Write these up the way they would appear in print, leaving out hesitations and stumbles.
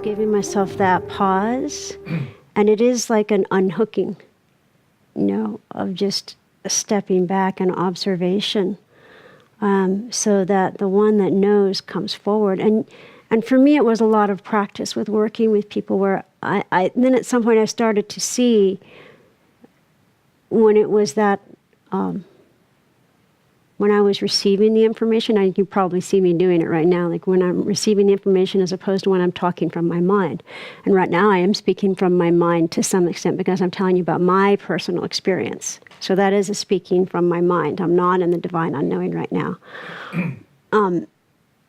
just giving myself that pause. And it is like an unhooking, of just stepping back and observation, so that the one that knows comes forward. And for me, it was a lot of practice with working with people where then at some point I started to see when it was that, when I was receiving the information, you probably see me doing it right now, like when I'm receiving the information as opposed to when I'm talking from my mind. And right now I am speaking from my mind to some extent because I'm telling you about my personal experience. So that is a speaking from my mind. I'm not in the Divine Unknowing right now. And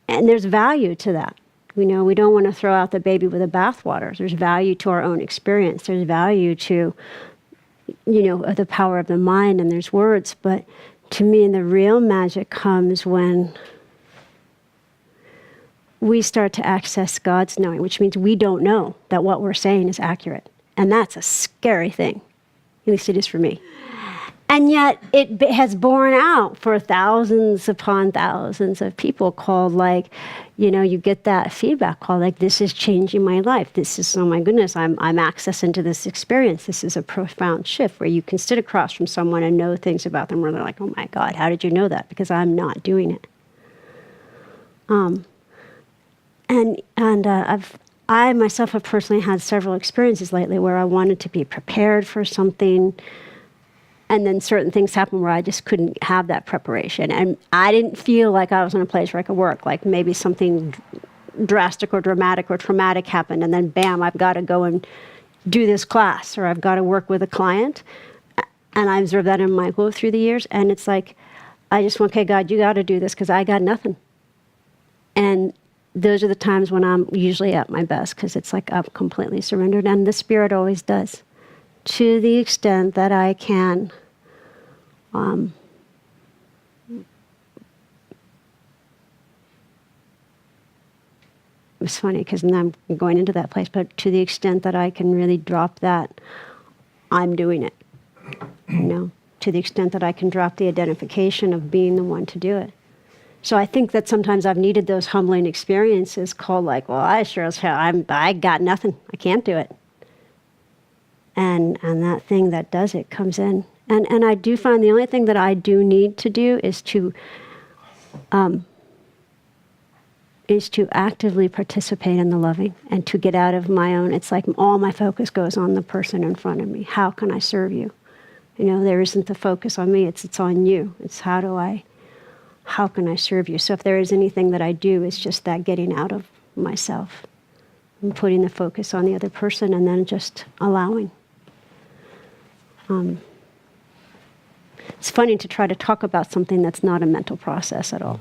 there's value to that. We don't want to throw out the baby with the bathwater. There's value to our own experience. There's value to, the power of the mind, and there's words. But to me, the real magic comes when we start to access God's knowing, which means we don't know that what we're saying is accurate. And that's a scary thing. At least it is for me. And yet it has borne out for thousands upon thousands of people called you get that feedback call, like, this is changing my life. This is, oh my goodness, I'm accessing to this experience. This is a profound shift where you can sit across from someone and know things about them where they're like, oh my God, how did you know that? Because I'm not doing it. I myself have personally had several experiences lately where I wanted to be prepared for something. And then certain things happened where I just couldn't have that preparation. And I didn't feel like I was in a place where I could work, like maybe something drastic or dramatic or traumatic happened, and then bam, I've got to go and do this class, or I've got to work with a client. And I observed that in my growth through the years. And it's like, I just went, okay, God, you got to do this because I got nothing. And those are the times when I'm usually at my best, because it's like I'm completely surrendered. And the Spirit always does, to the extent that I can. It's funny because now I'm going into that place, but to the extent that I can really drop that, I'm doing it. To the extent that I can drop the identification of being the one to do it. So I think that sometimes I've needed those humbling experiences called like, well, I sure as hell, I got nothing. I can't do it. And that thing that does it comes in. And I do find the only thing that I do need to do is to actively participate in the loving and to get out of my own. It's like all my focus goes on the person in front of me. How can I serve you? There isn't the focus on me. It's on you. It's how can I serve you? So if there is anything that I do, it's just that getting out of myself and putting the focus on the other person and then just allowing. It's funny to try to talk about something that's not a mental process at all.